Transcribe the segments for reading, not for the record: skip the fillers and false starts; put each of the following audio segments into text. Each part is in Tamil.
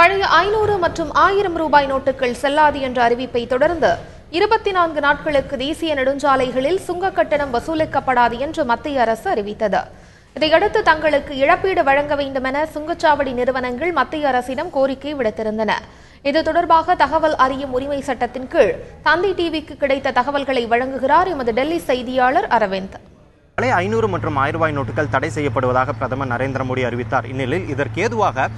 பழைய 500 மற்றும் 1000 ரூபாய் நோட்டுகள் செல்லாது என்ற அறிவிப்பை தொடர்ந்து 24 நாட்களுக்கு தேசிய நெடுஞ்சாலைகளில் சுங்க கட்டணம் வசூலிக்கப்படாது என்று மத்திய அரசு அறிவித்தது. இதையடுத்து தங்களுக்கு இழப்பீடு வழங்க வேண்டும் என சுங்கச்சாவடி நிறுவனங்கள் மத்திய அரசிடம் கோரிக்கை விடுத்திருந்தன. இது தொடர்பாக தகவல் அறியும் உரிமை சட்டத்தின் கீழ் தந்தி டிவிக்கு கிடைத்த தகவல்களை வழங்குகிறார் எமது டெல்லி செய்தியாளர் அரவிந்த். பழைய 500 மற்றும் 1000 ரூபாய் நோட்டுகள் தடை செய்யப்படுவதாக பிரதமர் நரேந்திர மோடி அறிவித்தார். இந்நிலையில் இதற்கு ஏதுவாக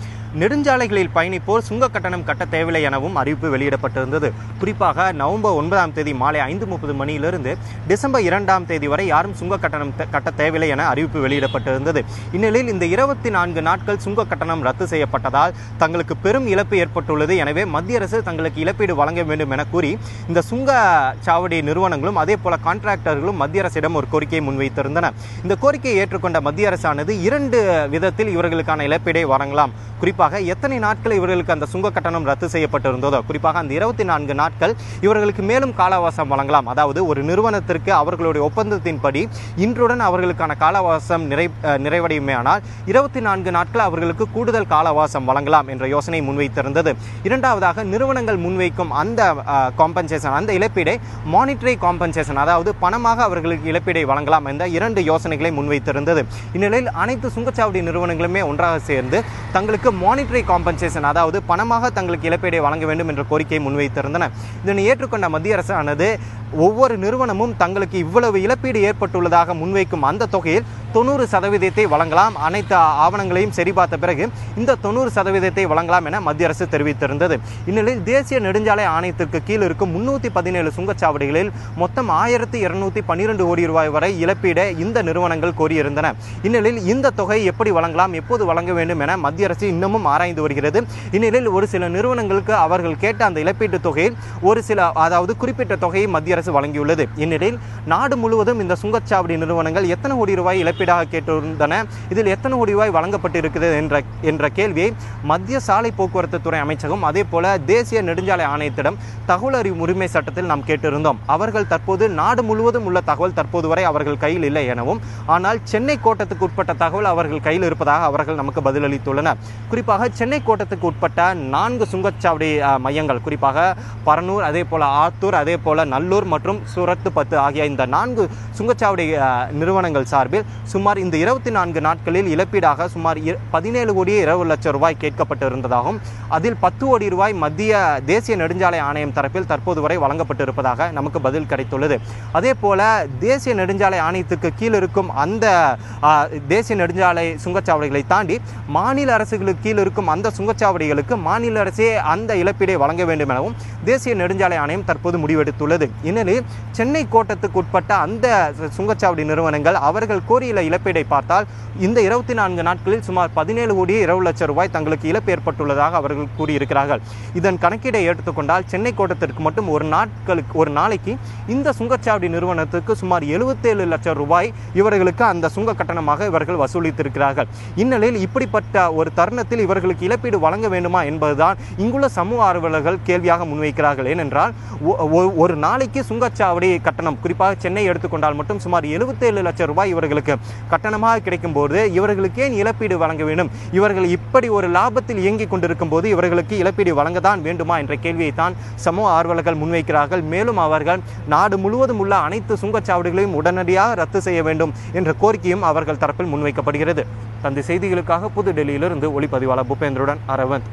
நெடுஞ்சாலைகளில் பயணிப்போர் சுங்க கட்டணம் கட்ட தேவையில்லை எனவும் அறிவிப்பு வெளியிடப்பட்டிருந்தது. குறிப்பாக நவம்பர் 9ஆம் தேதி மாலை 5:30 மணியிலிருந்து டிசம்பர் 2ஆம் தேதி வரை யாரும் சுங்க கட்டணம் கட்ட தேவையில்லை என அறிவிப்பு வெளியிடப்பட்டிருந்தது. இந்நிலையில் இந்த 24 நாட்கள் சுங்க கட்டணம் ரத்து செய்யப்பட்டதால் தங்களுக்கு பெரும் இழப்பு ஏற்பட்டுள்ளது. எனவே மத்திய அரசு தங்களுக்கு இழப்பீடு வழங்க வேண்டும் என கூறி இந்த சுங்க சாவடி நிறுவனங்களும் அதே போல கான்ட்ராக்டர்களும் மத்திய அரசிடம் ஒரு கோரிக்கையை முன்வைத்திருந்தனர். இந்த கோரிக்கையை ஏற்றுக்கொண்ட மத்திய அரசானது 2 விதத்தில் இவர்களுக்கான இழப்பீடை வழங்கலாம். குறிப்பாக எத்தனை நாட்கள் இவர்களுக்கு அந்த சுங்க கட்டணம் ரத்து செய்யப்பட்டிருந்ததோ, குறிப்பாக அந்த 24 நாட்கள் இவர்களுக்கு மேலும் கால அவகாசம் வழங்கலாம். அதாவது ஒரு நிறுவனத்திற்கு அவர்களுடைய ஒப்பந்தத்தின்படி இன்றுடன் அவர்களுக்கான கால அவகாசம் நிறைவடையுமேயானால் 24 நாட்கள் அவர்களுக்கு கூடுதல் கால அவகாசம் வழங்கலாம் என்ற யோசனை முன்வைத்திருந்தது. இரண்டாவதாக நிறுவனங்கள் முன்வைக்கும் அந்த காம்பன்சேஷன், அந்த இழப்பீடை மானிட்டரி காம்பன்சேஷன், அதாவது பணமாக அவர்களுக்கு இழப்பீடை வழங்கலாம் என்ற 2 யோசனைகளை முன்வைத்திருந்தது. இந்நிலையில் அனைத்து சுங்கச்சாவடி நிறுவனங்களுமே ஒன்றாக சேர்ந்து தங்களுக்கு மானிட்டரி காம்பன்சேஷன், அதாவது பணமாக தங்களுக்கு இழப்பீடை வழங்க வேண்டும் என்ற கோரிக்கையை முன்வைத்திருந்தன. இதனை ஏற்றுக்கொண்ட மத்திய அரசானது ஒவ்வொரு நிறுவனமும் தங்களுக்கு இவ்வளவு இழப்பீடு ஏற்பட்டுள்ளதாக முன்வைக்கும் அந்த தொகையில் 90% வழங்கலாம். அனைத்து ஆவணங்களையும் சரிபார்த்த பிறகு இந்த 90% வழங்கலாம் என மத்திய அரசு தெரிவித்திருந்தது. இந்நிலையில் தேசிய நெடுஞ்சாலை ஆணையத்திற்கு கீழ் இருக்கும் 317 சுங்கச்சாவடிகளில் மொத்தம் 1212 கோடி ரூபாய் வரை இழப்பீடு இந்த நிறுவனங்கள் கோரியிருந்தன. இந்நிலையில் இந்த தொகை எப்படி வழங்கலாம், எப்போது வழங்க வேண்டும் என மத்திய அரசு இன்னமும் ஆராய்ந்து வருகிறது. இந்நிலையில் ஒரு சில நிறுவனங்களுக்கு அவர்கள் கேட்ட அந்த இழப்பீட்டு தொகையில் ஒரு சில, அதாவது குறிப்பிட்ட தொகையை மத்திய அரசு வழங்கியுள்ளது. இந்நிலையில் நாடு முழுவதும் இந்த சுங்கச்சாவடி நிறுவனங்கள் எத்தனை கோடி ரூபாய் இழப்பீடாக கேட்டிருந்தன, இதில் எத்தனை கோடி ரூபாய் வழங்கப்பட்டிருக்கிறது என்ற கேள்வியை மத்திய சாலை போக்குவரத்து துறை அமைச்சகம் அதே போல தேசிய நெடுஞ்சாலை ஆணையத்திடம் தகவல் அறியும் உரிமை சட்டத்தில் நாம் கேட்டிருந்தோம். அவர்கள் தற்போது நாடு முழுவதும் உள்ள தகவல் தற்போது வரை அவர்கள் கையில் இல்லை எனவும், ஆனால் சென்னை கோட்டத்துக்கு உட்பட்ட தகவல் அவர்கள் கையில் இருப்பதாக அவர்கள் நமக்கு பதிலளித்துள்ளனர். குறிப்பாக சென்னை கோட்டத்துக்கு உட்பட்ட 4 சுங்கச்சாவடி மையங்கள், குறிப்பாக பரனூர், அதே போல ஆத்தூர், அதே போல நல்லூர் மற்றும் சூரத் 10 ஆகிய இந்த 4 சுங்கச்சாவடி நிறுவனங்கள் சார்பில் சுமார் இந்த 24 நாட்களில் இழப்பீடாக சுமார் 17,20,00,000 ரூபாய் கேட்கப்பட்டிருந்ததாகவும், அதில் 10 கோடி ரூபாய் மத்திய தேசிய நெடுஞ்சாலை ஆணையம் தரப்பில் தற்போது வரை வழங்கப்பட்டிருப்பதாக நமக்கு பதில் கிடைத்துள்ளது. அதே போல தேசிய நெடுஞ்சாலை ஆணையத்துக்கு கீழ் இருக்கும் அந்த தேசிய நெடுஞ்சாலை சுங்கச்சாவடிகளை தாண்டி மாநில அரசுகளுக்கு கீழ் இருக்கும் அந்த சுங்கச்சாவடிகளுக்கு மாநில அரசே அந்த இழப்பீடை வழங்க வேண்டும் எனவும் தேசிய நெடுஞ்சாலை ஆணையம் தற்போது முடிவெடுத்துள்ளது. இந்நிலையில் சென்னை கோட்டத்துக்கு உட்பட்ட அந்த சுங்கச்சாவடி நிறுவனங்கள் அவர்கள் கோரியுள்ள இழப்பீடை பார்த்தால் இந்த 24 நாட்களில் சுமார் 17,20,00,000 ரூபாய் தங்களுக்கு இழப்பு ஏற்பட்டுள்ளதாக அவர்கள் கூறியிருக்கிறார்கள். இதன் கணக்கீடை எடுத்துக்கொண்டால் சென்னை கோட்டத்திற்கு மட்டும் ஒரு நாளைக்கு இந்த சுங்கச்சாவடி நிறுவனத்துக்கு சுமார் 77 லட்சம் ரூபாய் இவர்களுக்கு அந்த சுங்க கட்டணமாக இவர்கள் வசூலித்திருக்கிறார்கள். இந்நிலையில் இப்படிப்பட்ட ஒரு தருணத்தில் இவர்களுக்கு இழப்பீடு வழங்க வேண்டுமா என்பதுதான் இங்குள்ள சமூக ஆர்வலர்கள் கேள்வியாக முன்வைக்கிறார்கள். ஏனென்றால் ஒரு நாளைக்கு சுங்கச்சாவடி கட்டணம், குறிப்பாக சென்னை எடுத்துக்கொண்டால் மட்டும் சுமார் 77 லட்சம் ரூபாய் இவர்களுக்கு கட்டணமாக கிடைக்கும் போது இவர்களுக்கு ஏன் இழப்பீடு வழங்க வேண்டும்? இவர்கள் இப்படி ஒரு லாபத்தில் இயங்கிக் கொண்டிருக்கும் போது இவர்களுக்கு இழப்பீடு வழங்கத்தான் வேண்டுமா என்ற கேள்வியை தான் சமூக ஆர்வலர்கள் முன்வைக்கிறார்கள். மேலும் அவர்கள் நாடு முழுவதும் உள்ள அனைத்து சுங்கச்சாவடிகளையும் உடனடியாக ரத்து செய்ய வேண்டும் என்ற கோரிக்கையும் அவர்கள் தரப்பில் முன்வைக்கப்படுகிறது. தந்தி செய்திகளுக்காக புதுடெல்லியிலிருந்து ஒளிப்பதிவாளர் பூபேந்திரனுடன் அரவிந்த்.